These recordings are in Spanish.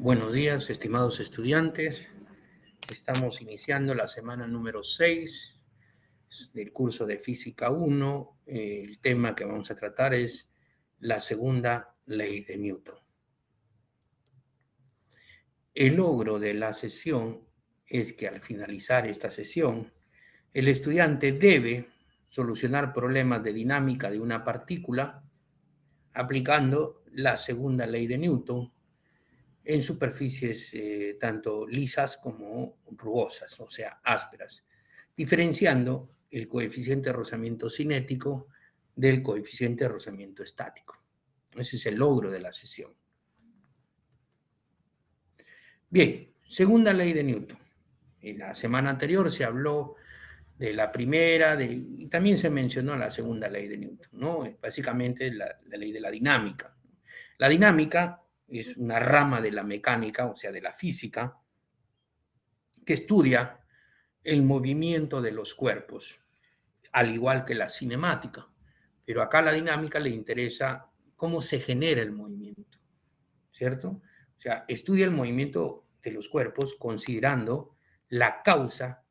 Buenos días, estimados estudiantes. Estamos iniciando la semana número 6 del curso de Física 1. El tema que vamos a tratar es la segunda ley de Newton. El logro de la sesión es que al finalizar esta sesión, el estudiante debe solucionar problemas de dinámica de una partícula aplicando la segunda ley de Newton en superficies tanto lisas como rugosas, o sea, ásperas, diferenciando el coeficiente de rozamiento cinético del coeficiente de rozamiento estático. Ese es el logro de la sesión. Bien, segunda ley de Newton. En la semana anterior se habló de la primera, y también se mencionó la segunda ley de Newton, ¿no? Básicamente la ley de la dinámica. La dinámica es una rama de la mecánica, o sea, de la física, que estudia el movimiento de los cuerpos, al igual que la cinemática. Pero acá a la dinámica le interesa cómo se genera el movimiento, ¿cierto? O sea, estudia el movimiento de los cuerpos considerando la causa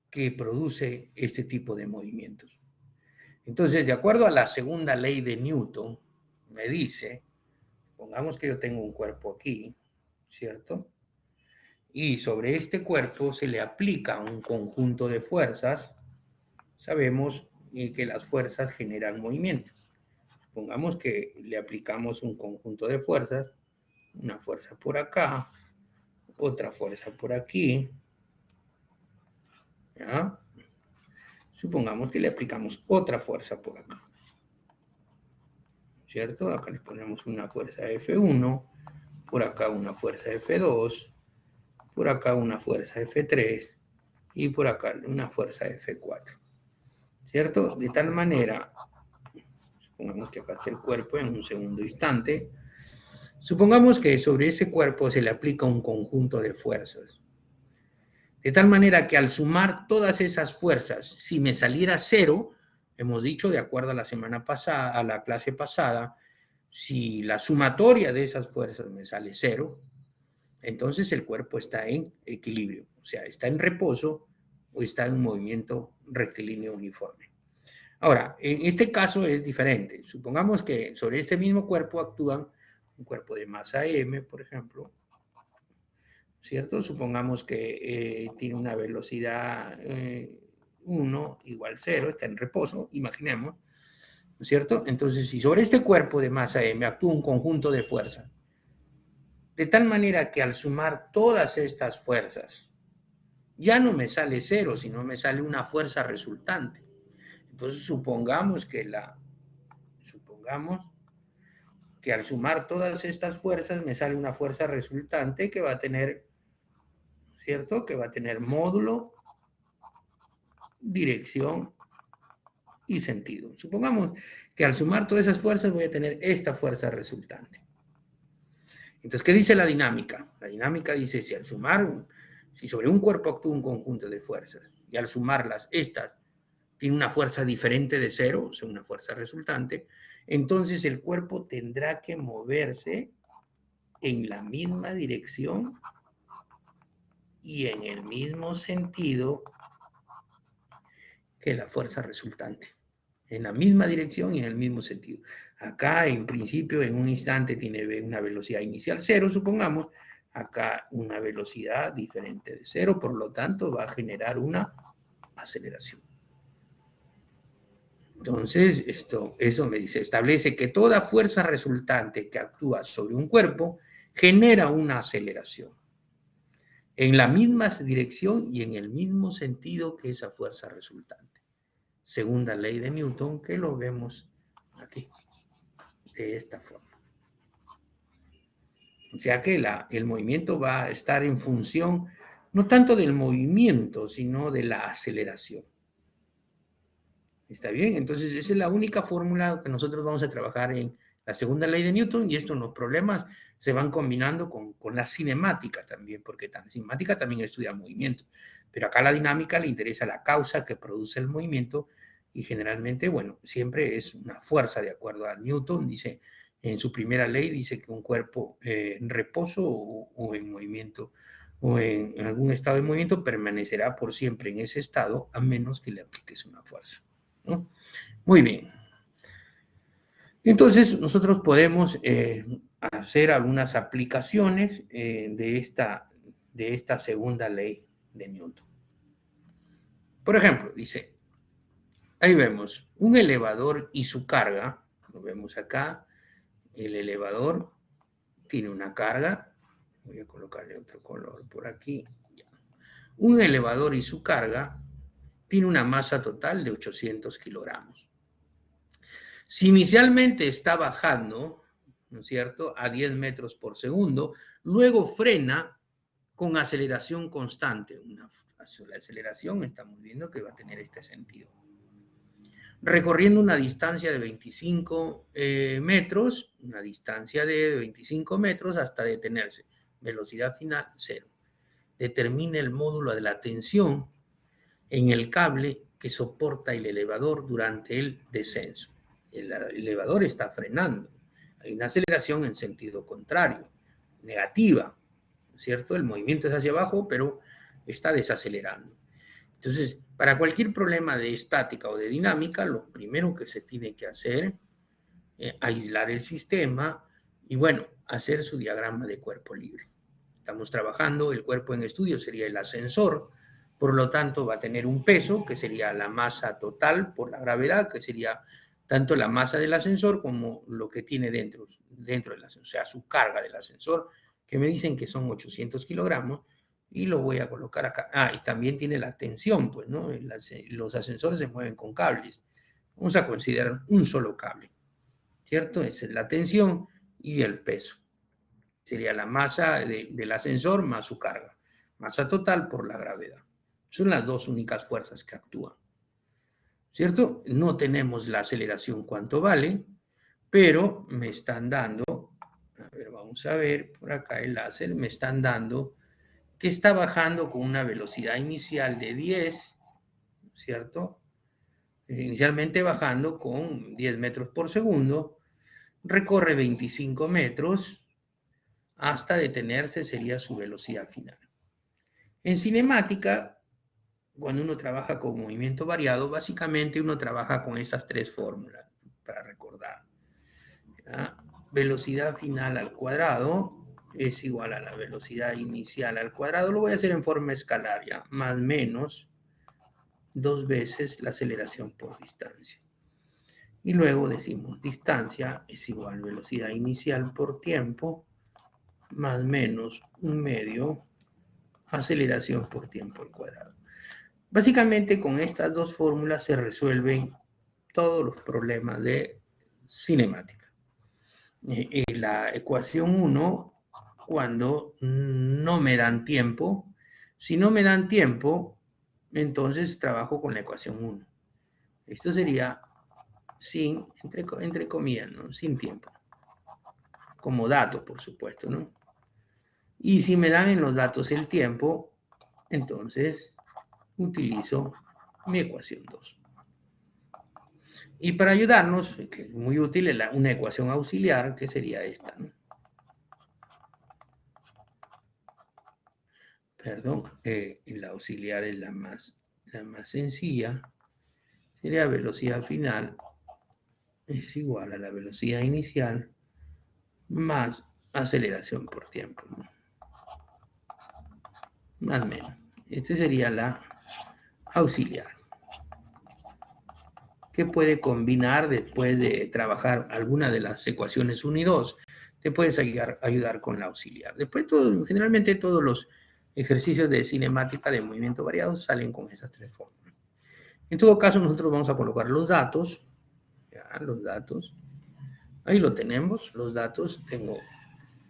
que produce este tipo de movimientos. Entonces, de acuerdo a la segunda ley de Newton, me dice, pongamos que yo tengo un cuerpo aquí, ¿cierto? Y sobre este cuerpo se le aplica un conjunto de fuerzas. Sabemos que las fuerzas generan movimiento. Supongamos que le aplicamos un conjunto de fuerzas, una fuerza por acá, otra fuerza por aquí, ¿ya? Supongamos que le aplicamos otra fuerza por acá, ¿cierto? Acá le ponemos una fuerza F1, por acá una fuerza F2, por acá una fuerza F3 y por acá una fuerza F4, ¿cierto? De tal manera, supongamos que acá está el cuerpo en un segundo instante, supongamos que sobre ese cuerpo se le aplica un conjunto de fuerzas, de tal manera que al sumar todas esas fuerzas, si me saliera cero, hemos dicho de acuerdo a la semana pasada, a la clase pasada, si la sumatoria de esas fuerzas me sale cero, entonces el cuerpo está en equilibrio, o sea, está en reposo o está en movimiento rectilíneo uniforme. Ahora, en este caso es diferente. Supongamos que sobre este mismo cuerpo actúan un cuerpo de masa m, por ejemplo, ¿cierto? Supongamos que tiene una velocidad 1 igual 0, está en reposo, imaginemos, ¿cierto? Entonces, si sobre este cuerpo de masa m actúa un conjunto de fuerzas, de tal manera que al sumar todas estas fuerzas, ya no me sale 0, sino me sale una fuerza resultante. Entonces, supongamos que al sumar todas estas fuerzas me sale una fuerza resultante que va a tener, ¿cierto? Que va a tener módulo, dirección y sentido. Supongamos que al sumar todas esas fuerzas voy a tener esta fuerza resultante. Entonces, ¿qué dice la dinámica? La dinámica dice, si sobre un cuerpo actúa un conjunto de fuerzas y al sumarlas, estas tiene una fuerza diferente de cero, o sea, una fuerza resultante, entonces el cuerpo tendrá que moverse en la misma dirección y en el mismo sentido que la fuerza resultante. En la misma dirección y en el mismo sentido. Acá, en principio, en un instante tiene una velocidad inicial cero, supongamos. Acá una velocidad diferente de cero, por lo tanto va a generar una aceleración. Entonces, eso me dice, establece que toda fuerza resultante que actúa sobre un cuerpo genera una aceleración en la misma dirección y en el mismo sentido que esa fuerza resultante. Segunda ley de Newton, que lo vemos aquí, de esta forma. O sea que el movimiento va a estar en función, no tanto del movimiento, sino de la aceleración. ¿Está bien? Entonces, esa es la única fórmula que nosotros vamos a trabajar en la segunda ley de Newton, y esto en los problemas se van combinando con la cinemática también, porque la cinemática también estudia movimiento. Pero acá la dinámica le interesa la causa que produce el movimiento, y generalmente, bueno, siempre es una fuerza de acuerdo a Newton, dice En su primera ley dice que un cuerpo en reposo o en movimiento o en algún estado de movimiento permanecerá por siempre en ese estado a menos que le apliques una fuerza, ¿no? Muy bien. Entonces, nosotros podemos hacer algunas aplicaciones de esta segunda ley de Newton. Por ejemplo, dice, ahí vemos un elevador y su carga, lo vemos acá, el elevador tiene una carga, voy a colocarle otro color por aquí, un elevador y su carga tiene una masa total de 800 kilogramos. Si inicialmente está bajando, ¿no es cierto?, a 10 metros por segundo, luego frena con aceleración constante. La aceleración estamos viendo que va a tener este sentido. Recorriendo una distancia de 25 metros, una distancia de 25 metros hasta detenerse. Velocidad final, 0. Determina el módulo de la tensión en el cable que soporta el elevador durante el descenso. El elevador está frenando. Hay una aceleración en sentido contrario, negativa, ¿cierto? El movimiento es hacia abajo, pero está desacelerando. Entonces, para cualquier problema de estática o de dinámica, lo primero que se tiene que hacer es aislar el sistema y, bueno, hacer su diagrama de cuerpo libre. Estamos trabajando, el cuerpo en estudio sería el ascensor, por lo tanto va a tener un peso, que sería la masa total por la gravedad, que sería tanto la masa del ascensor como lo que tiene dentro del ascensor, o sea, su carga del ascensor, que me dicen que son 800 kilogramos, y lo voy a colocar acá. Ah, y también tiene la tensión, pues, ¿no? Los ascensores se mueven con cables. Vamos a considerar un solo cable, ¿cierto? Esa es la tensión y el peso. Sería la masa del ascensor más su carga. Masa total por la gravedad. Son las dos únicas fuerzas que actúan, ¿cierto? No tenemos la aceleración cuánto vale, pero me están dando, a ver, vamos a ver, por acá el láser, me están dando que está bajando con una velocidad inicial de 10, ¿cierto? Inicialmente bajando con 10 metros por segundo, recorre 25 metros, hasta detenerse sería su velocidad final. En cinemática, cuando uno trabaja con movimiento variado, básicamente uno trabaja con esas tres fórmulas, para recordar. ¿Ya? Velocidad final al cuadrado es igual a la velocidad inicial al cuadrado. Lo voy a hacer en forma escalar, ¿ya? Más menos 2 veces la aceleración por distancia. Y luego decimos distancia es igual a velocidad inicial por tiempo más menos 1/2 aceleración por tiempo al cuadrado. Básicamente con estas dos fórmulas se resuelven todos los problemas de cinemática. La ecuación 1, cuando no me dan tiempo, si no me dan tiempo, entonces trabajo con la ecuación 1. Esto sería sin, entre comillas, ¿no? Sin tiempo. Como dato, por supuesto, ¿no? Y si me dan en los datos el tiempo, entonces utilizo mi ecuación 2. Y para ayudarnos, que es muy útil, es una ecuación auxiliar, que sería esta, ¿no? Perdón, la auxiliar es la más sencilla. Sería velocidad final es igual a la velocidad inicial más aceleración por tiempo, ¿no? Más o menos. Esta sería la auxiliar, que puede combinar después de trabajar alguna de las ecuaciones 1 y 2, te puedes ayudar con la auxiliar. Después, generalmente todos los ejercicios de cinemática de movimiento variado salen con esas tres fórmulas. En todo caso, nosotros vamos a colocar los datos, ya, los datos, ahí lo tenemos, los datos, tengo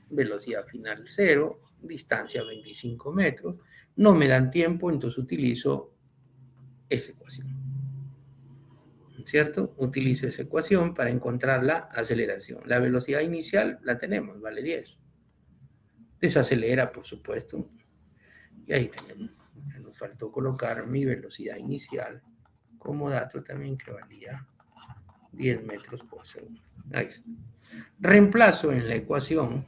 velocidad final 0, distancia 25 metros, no me dan tiempo, entonces utilizo esa ecuación, ¿cierto? Utilizo esa ecuación para encontrar la aceleración. La velocidad inicial la tenemos, vale 10. Desacelera, por supuesto, y ahí tenemos. Nos faltó colocar mi velocidad inicial como dato también, que valía 10 metros por segundo. Ahí está. Reemplazo en la ecuación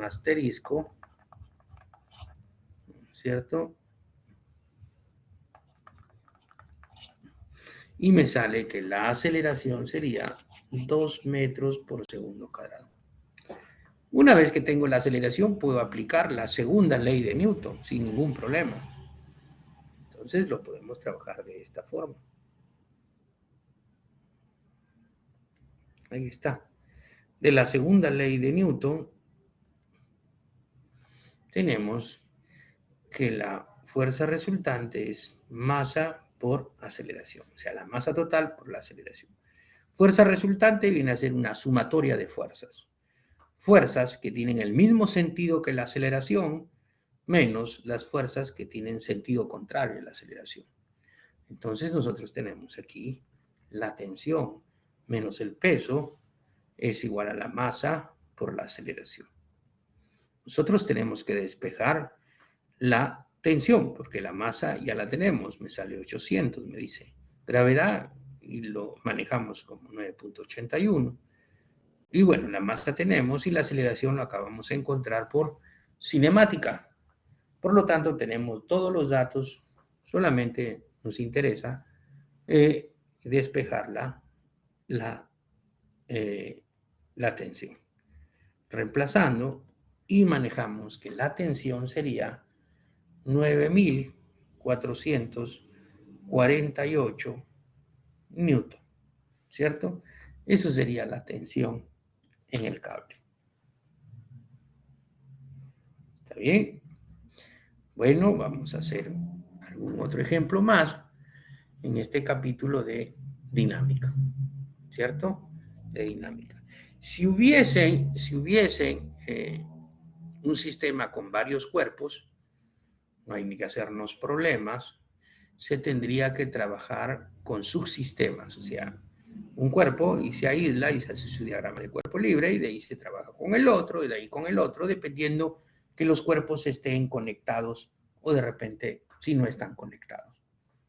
asterisco, ¿cierto? Y me sale que la aceleración sería 2 metros por segundo cuadrado. Una vez que tengo la aceleración, puedo aplicar la segunda ley de Newton sin ningún problema. Entonces lo podemos trabajar de esta forma. Ahí está. De la segunda ley de Newton, tenemos que la fuerza resultante es masa por aceleración, o sea, la masa total por la aceleración. Fuerza resultante viene a ser una sumatoria de fuerzas. Fuerzas que tienen el mismo sentido que la aceleración, menos las fuerzas que tienen sentido contrario a la aceleración. Entonces nosotros tenemos aquí la tensión menos el peso es igual a la masa por la aceleración. Nosotros tenemos que despejar la tensión, porque la masa ya la tenemos, me sale 800, me dice. Gravedad, y lo manejamos como 9.81. Y bueno, la masa tenemos y la aceleración la acabamos de encontrar por cinemática. Por lo tanto, tenemos todos los datos, solamente nos interesa despejar la tensión. Reemplazando y manejamos que la tensión sería 9.448 newton, ¿cierto? Eso sería la tensión en el cable. ¿Está bien? Bueno, vamos a hacer algún otro ejemplo más en este capítulo de dinámica, ¿cierto? De dinámica. Si hubiesen un sistema con varios cuerpos, no hay ni que hacernos problemas, se tendría que trabajar con subsistemas, o sea, un cuerpo y se aísla y se hace su diagrama de cuerpo libre y de ahí se trabaja con el otro y de ahí con el otro, dependiendo que los cuerpos estén conectados o de repente si no están conectados.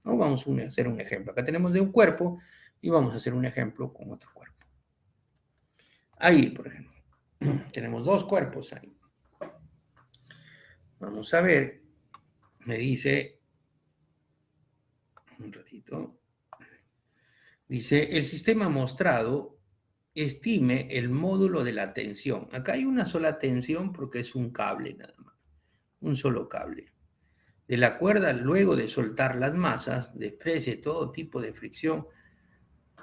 ¿No? Vamos a hacer un ejemplo. Acá tenemos de un cuerpo y vamos a hacer un ejemplo con otro cuerpo. Ahí, por ejemplo, tenemos dos cuerpos ahí. Vamos a ver, me dice, un ratito, dice, el sistema mostrado estime el módulo de la tensión. Acá hay una sola tensión porque es un cable nada más, un solo cable. De la cuerda luego de soltar las masas, desprecie todo tipo de fricción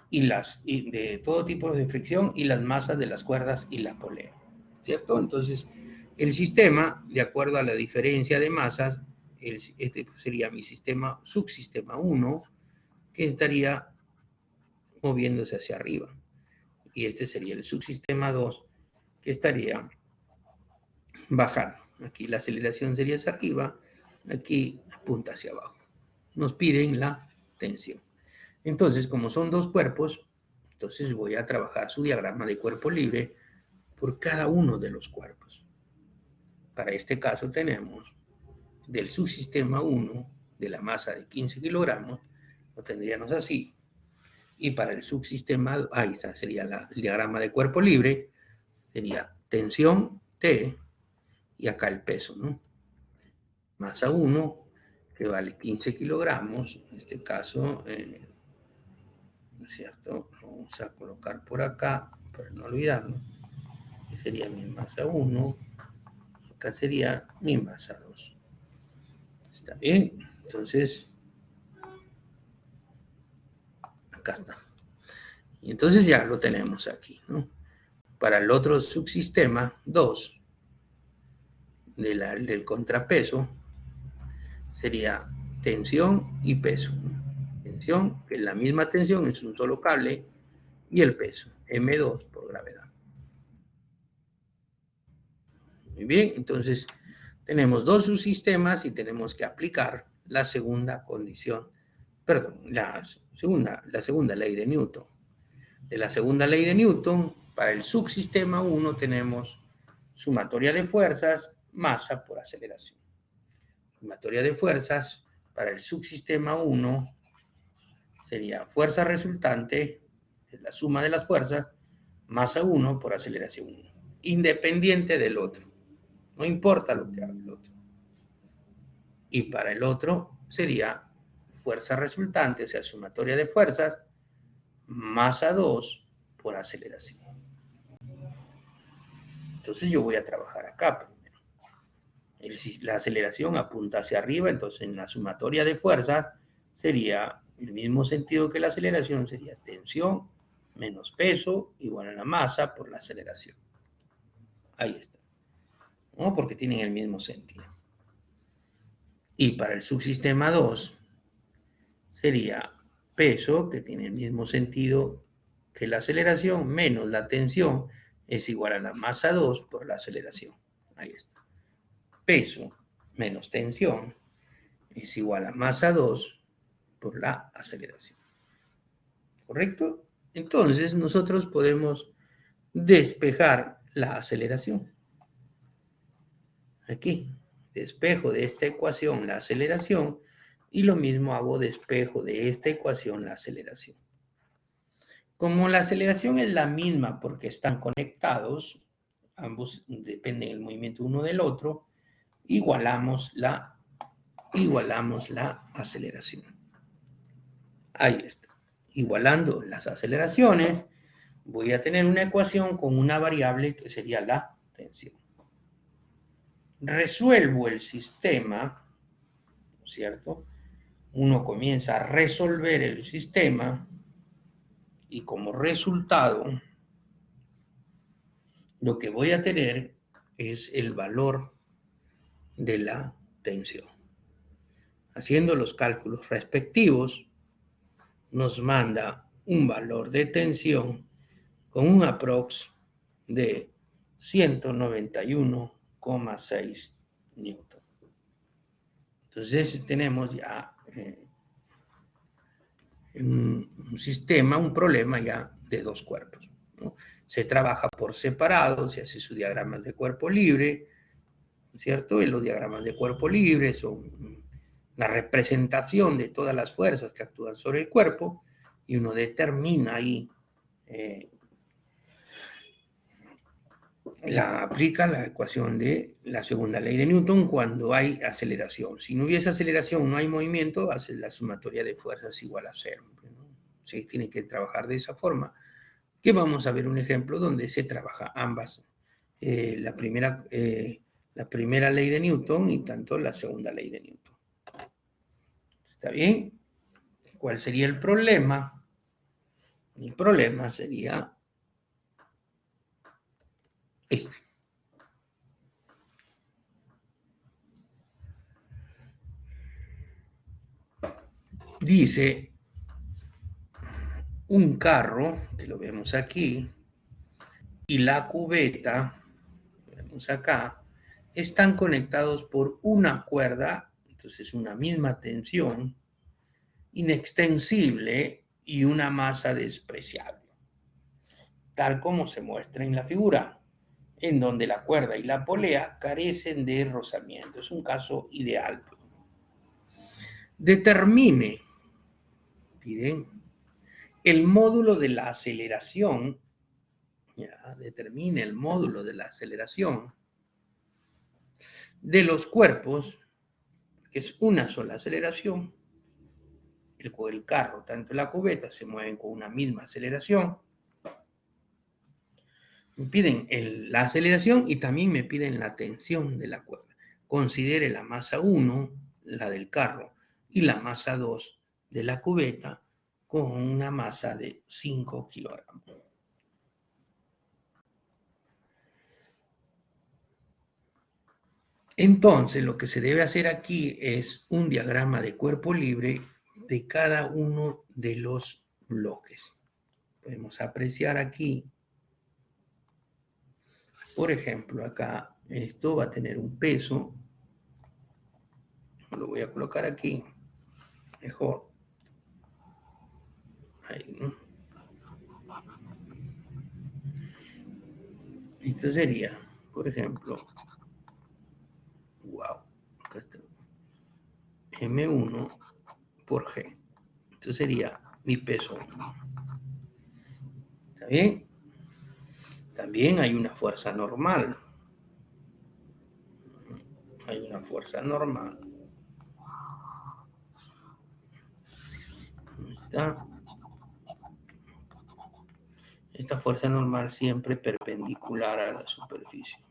y de todo tipo de fricción y las masas de las cuerdas y la polea, ¿cierto? Entonces, el sistema, de acuerdo a la diferencia de masas, este sería mi sistema, subsistema 1, que estaría moviéndose hacia arriba. Y este sería el subsistema 2, que estaría bajando. Aquí la aceleración sería hacia arriba, aquí apunta hacia abajo. Nos piden la tensión. Entonces, como son dos cuerpos, entonces voy a trabajar su diagrama de cuerpo libre por cada uno de los cuerpos. Para este caso tenemos del subsistema 1, de la masa de 15 kilogramos, lo tendríamos así. Y para el subsistema, ahí está, sería el diagrama de cuerpo libre, sería tensión T, y acá el peso, ¿no? Masa 1, que vale 15 kilogramos, en este caso, ¿no es cierto? Vamos a colocar por acá, para no olvidarlo, que sería mi masa 1, acá sería mi masa 2. ¿Está bien? Entonces, acá está. Y entonces ya lo tenemos aquí, ¿no? Para el otro subsistema 2 del contrapeso sería tensión y peso. Tensión, que es la misma tensión, es un solo cable, y el peso, M2 por gravedad. Muy bien, entonces tenemos dos subsistemas y tenemos que aplicar la segunda condición, perdón, la segunda ley de Newton. De la segunda ley de Newton, para el subsistema 1 tenemos sumatoria de fuerzas, masa por aceleración. Sumatoria de fuerzas para el subsistema 1 sería fuerza resultante es la suma de las fuerzas, masa 1 por aceleración 1, independiente del otro. No importa lo que haga el otro. Y para el otro sería fuerza resultante, o sea, sumatoria de fuerzas, masa 2 por aceleración. Entonces yo voy a trabajar acá primero. La aceleración apunta hacia arriba, entonces en la sumatoria de fuerzas sería el mismo sentido que la aceleración, sería tensión menos peso igual a la masa por la aceleración. Ahí está. ¿No? Porque tienen el mismo sentido. Y para el subsistema 2 sería peso, que tiene el mismo sentido que la aceleración, menos la tensión, es igual a la masa 2 por la aceleración. Ahí está. Peso menos tensión es igual a masa 2 por la aceleración. ¿Correcto? Entonces nosotros podemos despejar la aceleración. Aquí, despejo de esta ecuación la aceleración y lo mismo hago despejo de esta ecuación la aceleración. Como la aceleración es la misma porque están conectados, ambos dependen del movimiento uno del otro, igualamos la aceleración. Ahí está. Igualando las aceleraciones, voy a tener una ecuación con una variable que sería la tensión. Resuelvo el sistema, ¿no es cierto? Uno comienza a resolver el sistema y como resultado lo que voy a tener es el valor de la tensión. Haciendo los cálculos respectivos, nos manda un valor de tensión con un aprox de 191,6 newton. Entonces tenemos ya un sistema, un problema ya de dos cuerpos, ¿no? Se trabaja por separado, se hace sus diagramas de cuerpo libre, ¿cierto? Y los diagramas de cuerpo libre son la representación de todas las fuerzas que actúan sobre el cuerpo y uno determina ahí, aplica la ecuación de la segunda ley de Newton cuando hay aceleración. Si no hubiese aceleración, no hay movimiento, hace la sumatoria de fuerzas igual a cero, ¿no? Se tiene que trabajar de esa forma. Que vamos a ver un ejemplo donde se trabaja ambas. La primera ley de Newton y tanto la segunda ley de Newton. ¿Está bien? ¿Cuál sería el problema? El problema sería este. Dice, un carro, que lo vemos aquí, y la cubeta, lo vemos acá, están conectados por una cuerda, entonces una misma tensión, inextensible y una masa despreciable, tal como se muestra en la figura, en donde la cuerda y la polea carecen de rozamiento. Es un caso ideal. Determine, piden, el módulo de la aceleración, ya, determine el módulo de la aceleración de los cuerpos, que es una sola aceleración. El carro, tanto la cubeta, se mueven con una misma aceleración. Me piden la aceleración y también me piden la tensión de la cuerda. Considere la masa 1, la del carro, y la masa 2 de la cubeta con una masa de 5 kilogramos. Entonces, lo que se debe hacer aquí es un diagrama de cuerpo libre de cada uno de los bloques. Podemos apreciar aquí, por ejemplo, acá esto va a tener un peso. Lo voy a colocar aquí, mejor. Ahí, ¿no? Esto sería, por ejemplo, wow, acá está, M1 por G. Esto sería mi peso 1. ¿Está bien? También hay una fuerza normal. Hay una fuerza normal. ¿Dónde está? Esta fuerza normal siempre perpendicular a la superficie.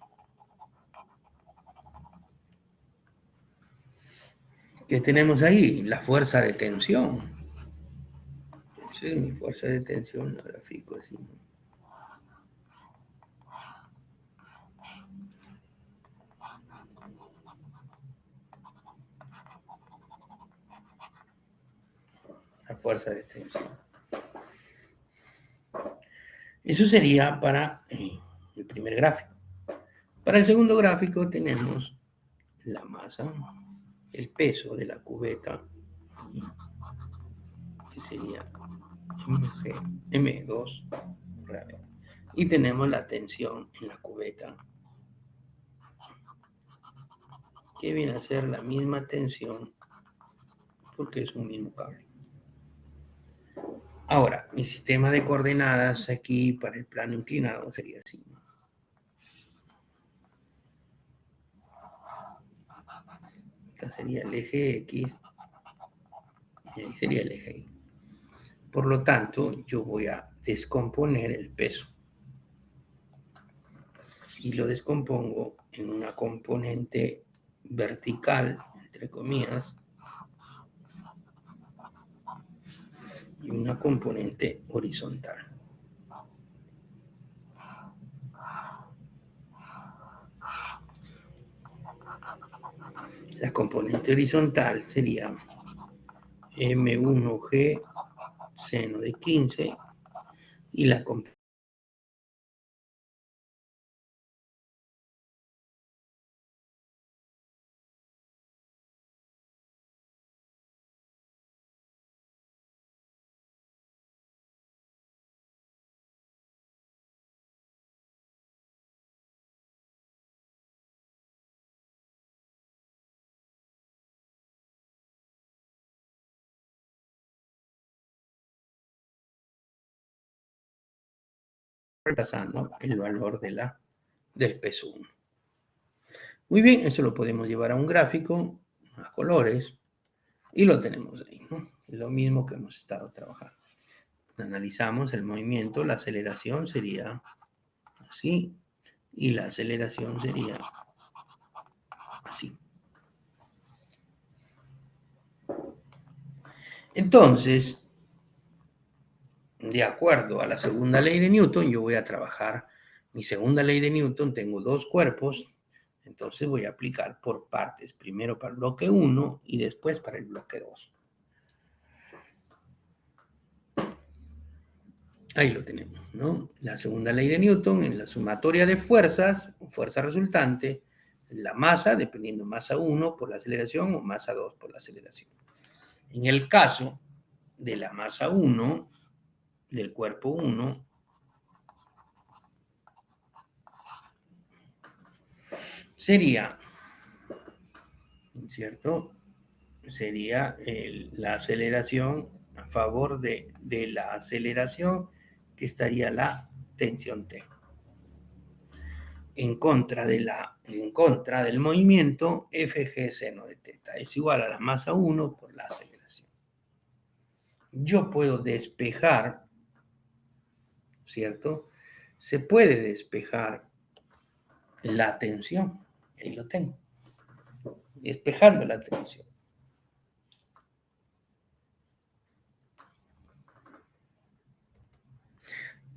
¿Qué tenemos ahí? La fuerza de tensión. Sí, mi fuerza de tensión la grafico así. La fuerza de tensión. Eso sería para el primer gráfico. Para el segundo gráfico tenemos la masa, el peso de la cubeta, que sería M2, y tenemos la tensión en la cubeta, que viene a ser la misma tensión porque es un mismo cable. Ahora, mi sistema de coordenadas aquí para el plano inclinado sería así. Acá sería el eje X y ahí sería el eje Y. Por lo tanto, yo voy a descomponer el peso. Y lo descompongo en una componente vertical, entre comillas, y una componente horizontal. La componente horizontal sería M1G seno de 15 y la componente reemplazando el valor del peso 1. Muy bien, eso lo podemos llevar a un gráfico, a colores, y lo tenemos ahí, ¿no? Lo mismo que hemos estado trabajando. Analizamos el movimiento, la aceleración sería así, y la aceleración sería así. Entonces, de acuerdo a la segunda ley de Newton, yo voy a trabajar mi segunda ley de Newton, tengo dos cuerpos, entonces voy a aplicar por partes, primero para el bloque 1 y después para el bloque 2. Ahí lo tenemos, ¿no? La segunda ley de Newton, en la sumatoria de fuerzas, fuerza resultante, la masa, dependiendo masa 1 por la aceleración o masa 2 por la aceleración. En el caso de la masa 1, del cuerpo 1, sería, ¿cierto? Sería la aceleración a favor de la aceleración, que estaría la tensión T. En contra del movimiento, FG seno de teta es igual a la masa 1 por la aceleración. Yo puedo despejar, ¿cierto? Se puede despejar la tensión. Ahí lo tengo. Despejando la tensión.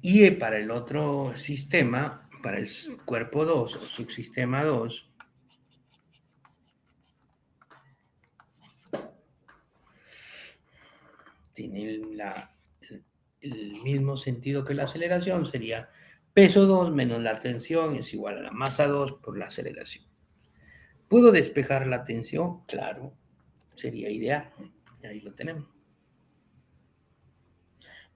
Y para el otro sistema, para el cuerpo 2 o subsistema 2, tiene el mismo sentido que la aceleración, sería peso 2 menos la tensión es igual a la masa 2 por la aceleración. ¿Puedo despejar la tensión? Claro, sería ideal. Ahí lo tenemos.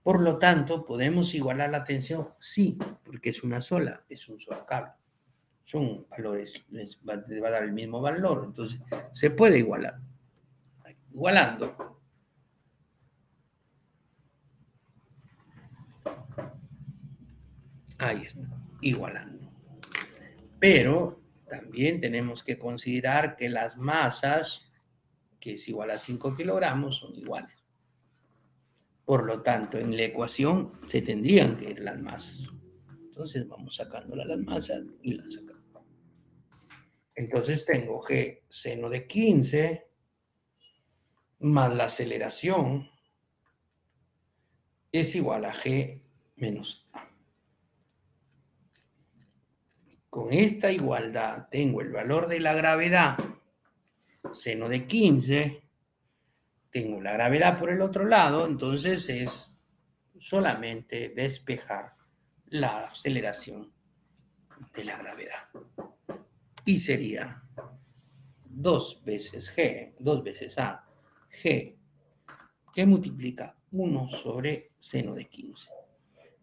Por lo tanto, ¿podemos igualar la tensión? Sí, porque es una sola, es un solo cable. Son valores, les va a dar el mismo valor, entonces se puede igualar. Igualando. Ahí está, igualando. Pero también tenemos que considerar que las masas, que es igual a 5 kilogramos, son iguales. Por lo tanto, en la ecuación se tendrían que ir las masas. Entonces vamos sacando las masas y las sacamos. Entonces tengo G seno de 15 más la aceleración es igual a G menos A. Con esta igualdad tengo el valor de la gravedad, seno de 15, tengo la gravedad por el otro lado, entonces es solamente despejar la aceleración de la gravedad. Y sería 2 veces G, 2 veces A, G, que multiplica 1 sobre seno de 15.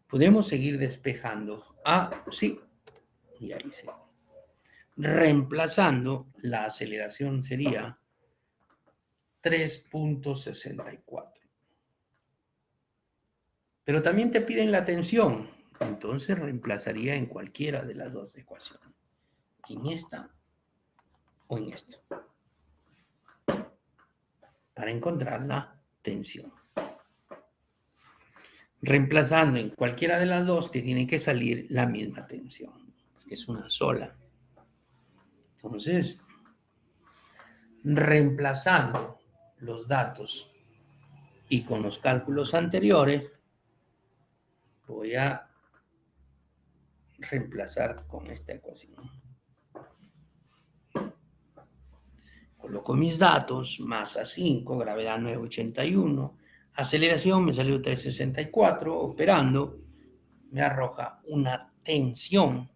Podemos seguir despejando A, sí, y ahí sí. Reemplazando, la aceleración sería 3.64. Pero también te piden la tensión, entonces reemplazaría en cualquiera de las dos ecuaciones, en esta o en esta, para encontrar la tensión. Reemplazando en cualquiera de las dos, te tiene que salir la misma tensión, que es una sola. Entonces, reemplazando los datos y con los cálculos anteriores, voy a reemplazar con esta ecuación. Coloco mis datos, masa 5, gravedad 981, aceleración me salió 364, operando me arroja una tensión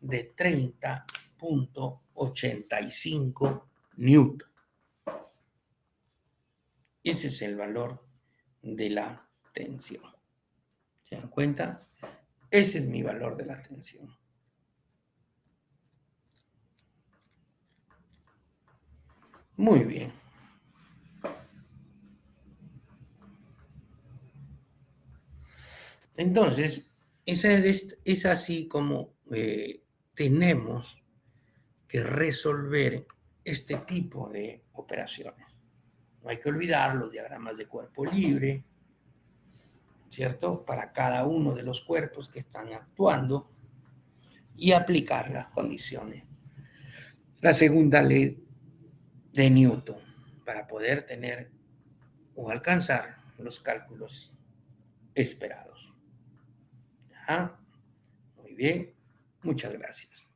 de 30.85 newton. Ese es el valor de la tensión. ¿Se dan cuenta? Ese es mi valor de la tensión. Muy bien. Entonces, es así como tenemos que resolver este tipo de operaciones. No hay que olvidar los diagramas de cuerpo libre, ¿cierto? Para cada uno de los cuerpos que están actuando y aplicar las condiciones. La segunda ley de Newton para poder tener o alcanzar los cálculos esperados. ¿Ah? Muy bien, muchas gracias.